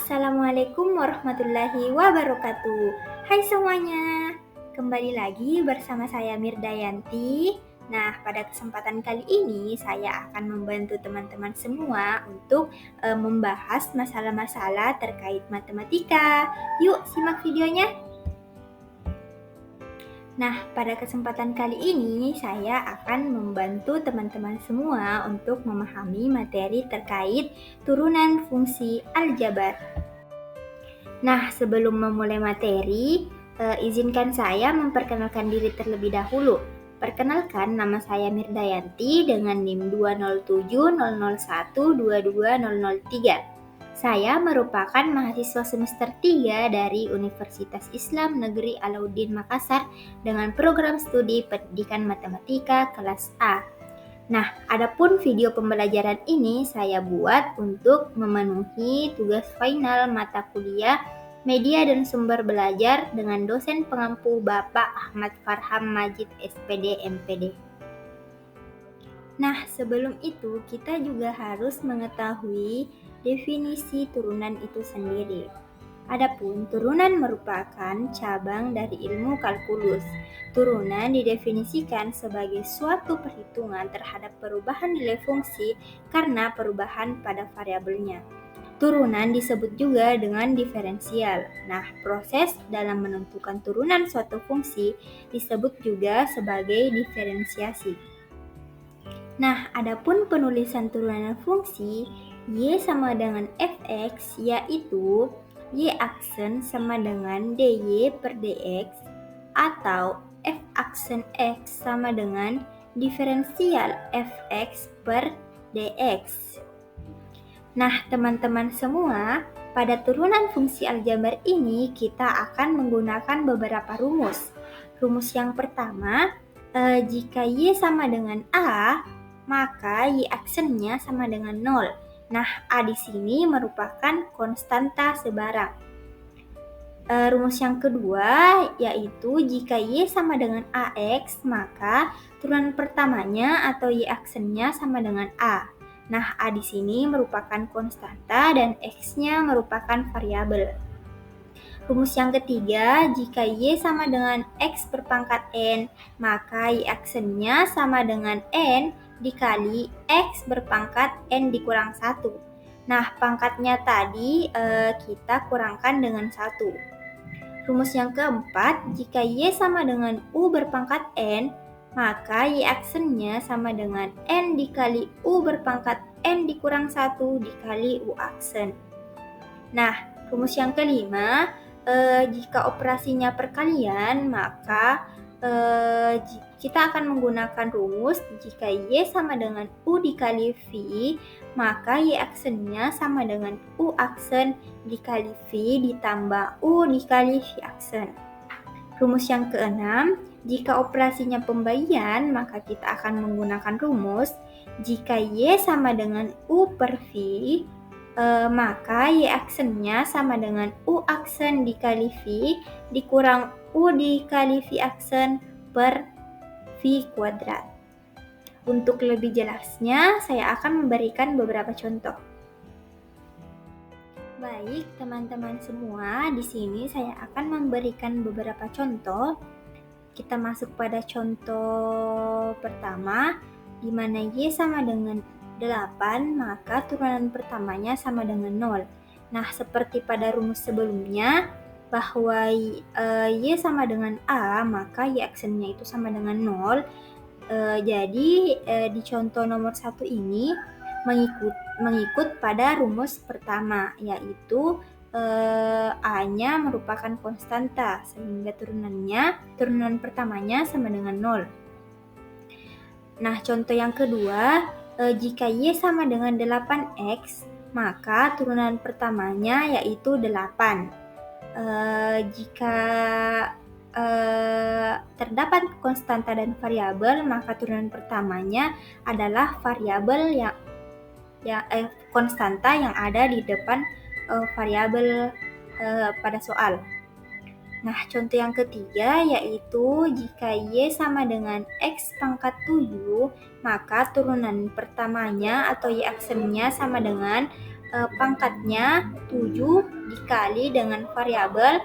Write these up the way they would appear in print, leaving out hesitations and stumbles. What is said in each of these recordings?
Assalamualaikum warahmatullahi wabarakatuh. Hai semuanya, kembali lagi bersama saya Mirdayanti. Nah, pada kesempatan kali ini saya akan membantu teman-teman semua untuk membahas masalah-masalah terkait matematika. Yuk simak videonya. Nah, pada kesempatan kali ini saya akan membantu teman-teman semua untuk memahami materi terkait turunan fungsi aljabar. Nah, sebelum memulai materi, izinkan saya memperkenalkan diri terlebih dahulu. Perkenalkan, nama saya Mirdayanti dengan NIM 20700122003. Saya merupakan mahasiswa semester 3 dari Universitas Islam Negeri Alauddin Makassar dengan program studi Pendidikan Matematika kelas A. Nah, adapun video pembelajaran ini saya buat untuk memenuhi tugas final mata kuliah Media dan Sumber Belajar dengan dosen pengampu Bapak Ahmad Farham Majid SPD MPD. Nah, sebelum itu kita juga harus mengetahui definisi turunan itu sendiri. Adapun turunan merupakan cabang dari ilmu kalkulus. Turunan didefinisikan sebagai suatu perhitungan terhadap perubahan nilai fungsi karena perubahan pada variabelnya. Turunan disebut juga dengan diferensial. Nah, proses dalam menentukan turunan suatu fungsi disebut juga sebagai diferensiasi. Nah, adapun penulisan turunan fungsi y sama dengan fx, yaitu y aksen sama dengan dy per dx, atau f aksen x sama dengan diferensial fx per dx. Nah, teman-teman semua, pada turunan fungsi aljabar ini kita akan menggunakan beberapa rumus. Rumus yang pertama, jika y sama dengan a, maka y aksennya sama dengan 0. Nah, a di sini merupakan konstanta sebarang. Rumus yang kedua yaitu jika y sama dengan ax, maka turunan pertamanya atau y aksennya sama dengan a. Nah, a di sini merupakan konstanta dan x-nya merupakan variabel. Rumus yang ketiga, jika y sama dengan x berpangkat n, maka y aksennya sama dengan n dikali x berpangkat n dikurang 1. Nah, pangkatnya tadi kita kurangkan dengan 1. Rumus yang keempat, jika y sama dengan u berpangkat n, maka y aksennya sama dengan n dikali u berpangkat n dikurang 1 dikali u aksen. Nah, rumus yang kelima, jika operasinya perkalian, maka kita akan menggunakan rumus jika y sama dengan u dikali v, maka y aksennya sama dengan u aksen dikali v ditambah u dikali v aksen. Rumus yang keenam, jika operasinya pembagian, maka kita akan menggunakan rumus jika y sama dengan u per v, maka y aksennya sama dengan u aksen dikali v dikurang u dikali v aksen per v kuadrat. Untuk lebih jelasnya, saya akan memberikan beberapa contoh. Baik, teman-teman semua, di sini saya akan memberikan beberapa contoh. Kita masuk pada contoh pertama, di mana y sama dengan 8, maka turunan pertamanya sama dengan 0. Nah, seperti pada rumus sebelumnya, bahwa y sama dengan a, maka y aksennya itu sama dengan 0. Jadi, di contoh nomor 1 ini, mengikut pada rumus pertama, yaitu a-nya merupakan konstanta, sehingga turunan pertamanya sama dengan 0. Nah, contoh yang kedua, jika y sama dengan 8x, maka turunan pertamanya yaitu 8. Jika terdapat konstanta dan variabel, maka turunan pertamanya adalah variabel konstanta yang ada di depan variabel pada soal. Nah, contoh yang ketiga yaitu jika y sama dengan x pangkat 7, maka turunan pertamanya atau y aksennya sama dengan pangkatnya 7 dikali dengan variabel.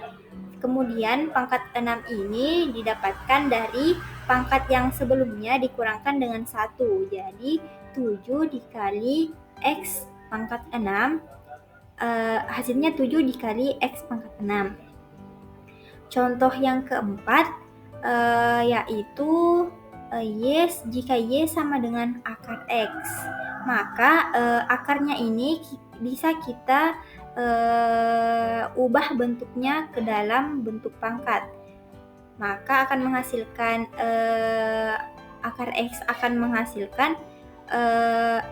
Kemudian pangkat 6 ini didapatkan dari pangkat yang sebelumnya dikurangkan dengan 1. Jadi 7 dikali X pangkat 6, hasilnya 7 dikali X pangkat 6. Contoh yang keempat yaitu jika Y sama dengan akar X, maka akarnya ini bisa kita ubah bentuknya ke dalam bentuk pangkat. Maka akan menghasilkan akar X akan menghasilkan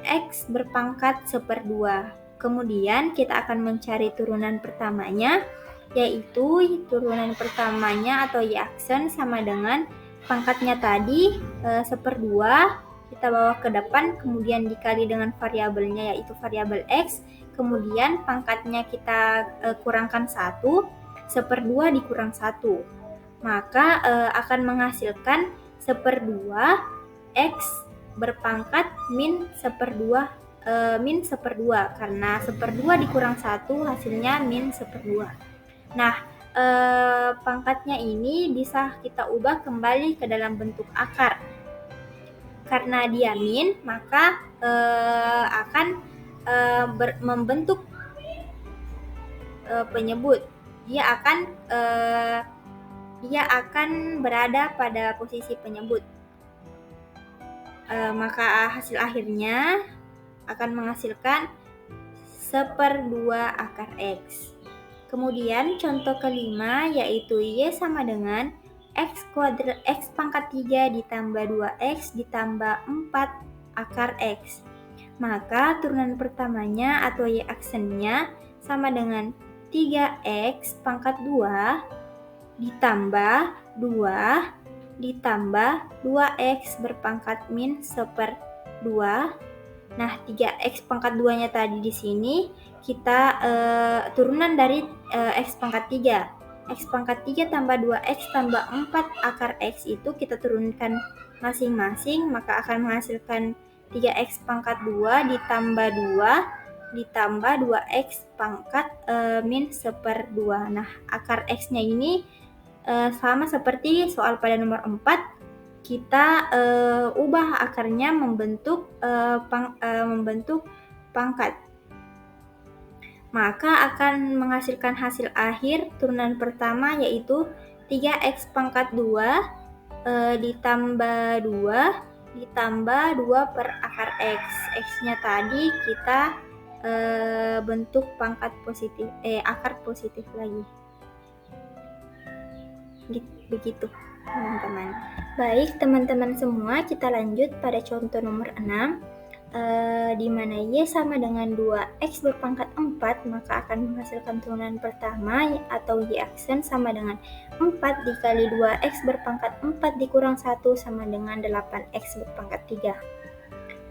X berpangkat 1/2. Kemudian kita akan mencari turunan pertamanya, yaitu turunan pertamanya atau Y aksen sama dengan pangkatnya tadi 1/2, kita bawa ke depan, kemudian dikali dengan variabelnya yaitu variabel X, kemudian pangkatnya kita kurangkan 1, 1/2 dikurang 1, maka akan menghasilkan 1/2 X berpangkat min 1/2 karena 1/2 dikurang 1 hasilnya min 1/2. Nah, pangkatnya ini bisa kita ubah kembali ke dalam bentuk akar. Karena dia min, maka akan membentuk penyebut. Dia akan berada pada posisi penyebut. Maka hasil akhirnya akan menghasilkan 1/2 akar X. Kemudian contoh kelima yaitu Y sama dengan X pangkat 3 ditambah 2X ditambah 4 akar X. Maka turunan pertamanya atau Y aksennya sama dengan 3X pangkat 2 ditambah 2 ditambah 2X berpangkat min 1/2. Nah, 3X pangkat 2-nya tadi di sini kita turunan dari X pangkat 3. X pangkat 3 tambah 2X tambah 4 akar X itu kita turunkan masing-masing, maka akan menghasilkan 3X pangkat 2 ditambah 2 ditambah 2X pangkat min 1/2. Nah, akar X-nya ini sama seperti soal pada nomor 4, kita ubah akarnya membentuk pangkat. Maka akan menghasilkan hasil akhir turunan pertama yaitu 3X pangkat 2 ditambah 2 ditambah 2 per akar X. X-nya tadi kita bentuk akar positif lagi. Begitu teman-teman. Baik teman-teman semua, kita lanjut pada contoh nomor 6, di mana Y sama dengan 2X berpangkat 4, maka akan menghasilkan turunan pertama atau Y aksen sama dengan 4 dikali 2X berpangkat 4 dikurang 1 sama dengan 8X berpangkat 3.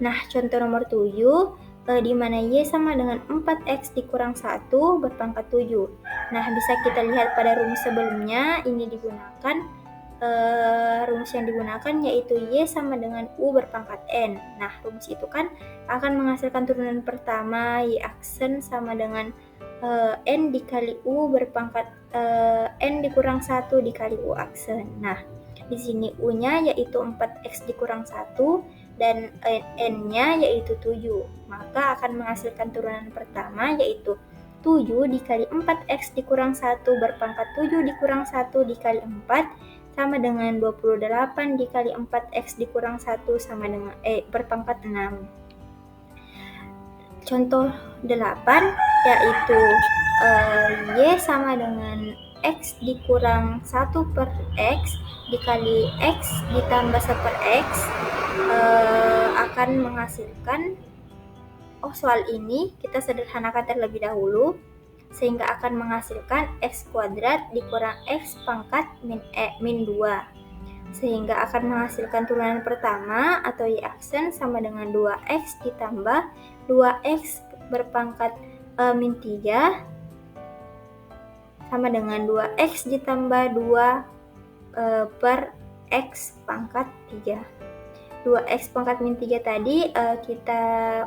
Nah, contoh nomor 7, di mana Y sama dengan 4X dikurang 1 berpangkat 7. Nah, bisa kita lihat pada rumus sebelumnya, ini digunakan, rumus yang digunakan yaitu Y sama dengan U berpangkat N. Nah, rumus itu kan akan menghasilkan turunan pertama Y aksen sama dengan N dikali U berpangkat N dikurang 1 dikali U aksen. Nah, di sini U-nya yaitu 4X dikurang 1 dan N-nya yaitu 7. Maka akan menghasilkan turunan pertama yaitu 7 dikali 4X dikurang 1 berpangkat 7 dikurang 1 dikali 4 sama dengan 28 dikali 4X dikurang 1 sama dengan berpangkat 6. Contoh 8 yaitu Y sama dengan X dikurang 1 per X dikali X ditambah 1 per X akan menghasilkan, soal ini kita sederhanakan terlebih dahulu sehingga akan menghasilkan X kuadrat dikurang X pangkat min 2 sehingga akan menghasilkan turunan pertama atau Y aksen sama dengan 2X ditambah 2X berpangkat min 3 sama dengan 2X ditambah 2 per X pangkat 3. 2X pangkat min 3 tadi kita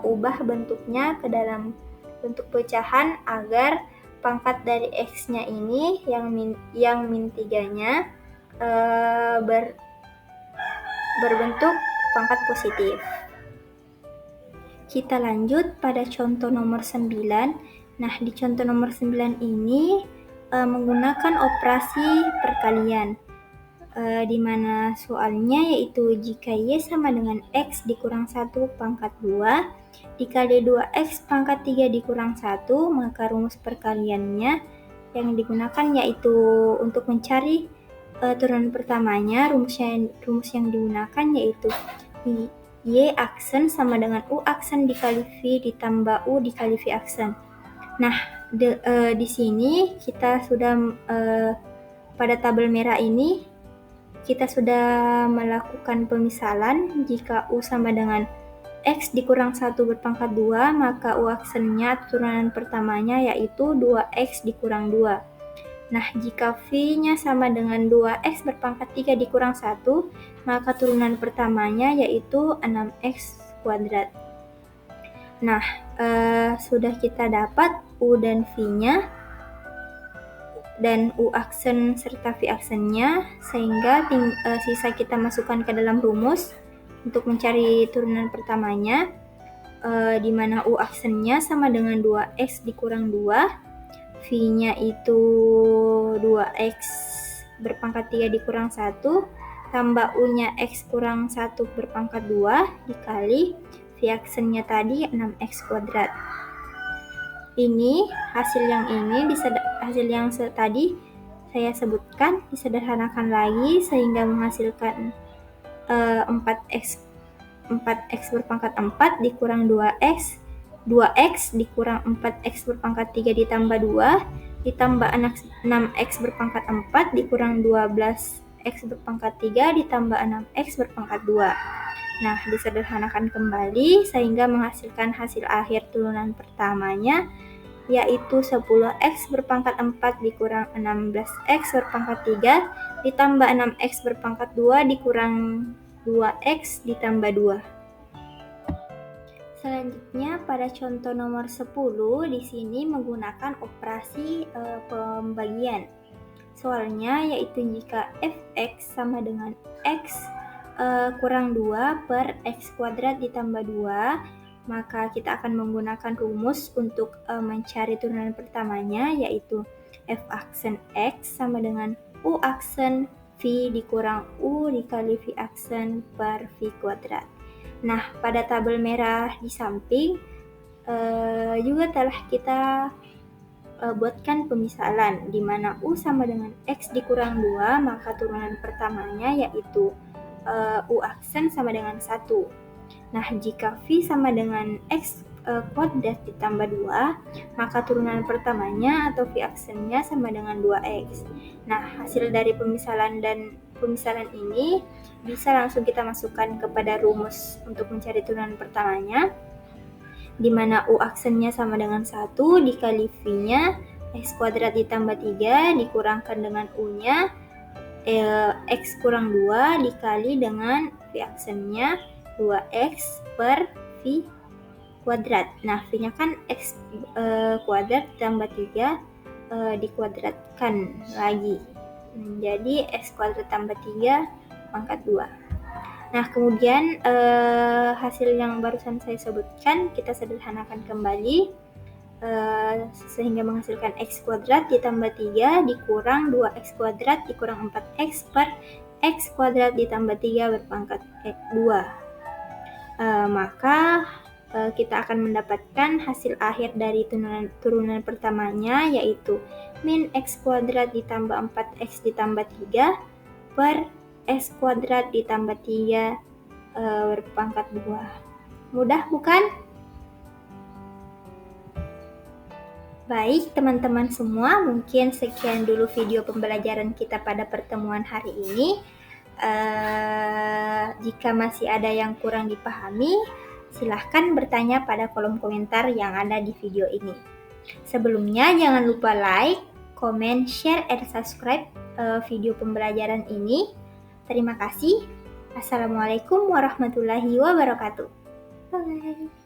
ubah bentuknya ke dalam bentuk pecahan agar pangkat dari X-nya ini yang min 3-nya berbentuk pangkat positif. Kita lanjut pada contoh nomor 9. Nah, di contoh nomor 9 ini menggunakan operasi perkalian, di mana soalnya yaitu jika Y sama dengan X dikurang 1 pangkat 2 dikali 2X pangkat 3 dikurang 1, maka rumus perkaliannya yang digunakan yaitu untuk mencari turunan pertamanya, rumus yang digunakan yaitu Y aksen sama dengan U aksen dikali V ditambah U dikali V aksen. Nah, di sini kita sudah pada tabel merah ini kita sudah melakukan pemisalan. Jika U sama dengan X dikurang 1 berpangkat 2, maka U aksennya turunan pertamanya yaitu 2X dikurang 2. Nah, jika V-nya sama dengan 2X berpangkat 3 dikurang 1, maka turunan pertamanya yaitu 6X kuadrat. Nah, sudah kita dapat U dan V-nya dan U aksen serta V aksennya, sehingga sisa kita masukkan ke dalam rumus untuk mencari turunan pertamanya, di mana U aksennya sama dengan 2X dikurang 2, V-nya itu 2X berpangkat 3 dikurang 1, tambah U-nya X kurang 1 berpangkat 2, dikali V aksennya tadi 6X kuadrat. Ini hasil yang tadi saya sebutkan disederhanakan lagi sehingga menghasilkan 4X berpangkat 4 dikurang 2X dikurang 4X berpangkat 3 ditambah 2 ditambah 6X berpangkat 4 dikurang 12X berpangkat 3 ditambah 6X berpangkat 2. Nah, disederhanakan kembali sehingga menghasilkan hasil akhir turunan pertamanya yaitu 10X berpangkat 4 dikurang 16X berpangkat 3 ditambah 6X berpangkat 2 dikurang 2X ditambah 2. Selanjutnya pada contoh nomor 10 di sini menggunakan operasi pembagian. Soalnya yaitu jika Fx sama dengan X kurang 2 per X kuadrat ditambah 2, maka kita akan menggunakan rumus untuk mencari turunan pertamanya yaitu F aksen X sama dengan U aksen V dikurang U dikali V aksen per V kuadrat. Nah, pada tabel merah di samping juga telah kita buatkan pemisalan di mana U sama dengan X dikurang 2, maka turunan pertamanya yaitu U aksen sama dengan 1. Nah, jika V sama dengan X kuadrat ditambah 2, maka turunan pertamanya atau V aksennya sama dengan 2X. Nah, hasil dari pemisalan ini bisa langsung kita masukkan kepada rumus untuk mencari turunan pertamanya, di mana U aksennya sama dengan 1 dikali V-nya X kuadrat ditambah 3 dikurangkan dengan U-nya X kurang 2 dikali dengan V aksennya 2X per V kuadrat. Nah, V-nya kan X kuadrat tambah 3 dikuadratkan lagi. Jadi X kuadrat tambah 3 pangkat 2. Nah, kemudian hasil yang barusan saya sebutkan kita sederhanakan kembali sehingga menghasilkan X kuadrat ditambah 3 dikurang 2X kuadrat dikurang 4X per X kuadrat ditambah 3 berpangkat 2. Maka kita akan mendapatkan hasil akhir dari turunan pertamanya yaitu min X kuadrat ditambah 4X ditambah 3 per X kuadrat ditambah 3 berpangkat 2. Mudah bukan? Baik teman-teman semua, mungkin sekian dulu video pembelajaran kita pada pertemuan hari ini. Jika masih ada yang kurang dipahami, silahkan bertanya pada kolom komentar yang ada di video ini. Sebelumnya jangan lupa like, comment, share, and subscribe video pembelajaran ini. Terima kasih. Assalamualaikum warahmatullahi wabarakatuh. Bye.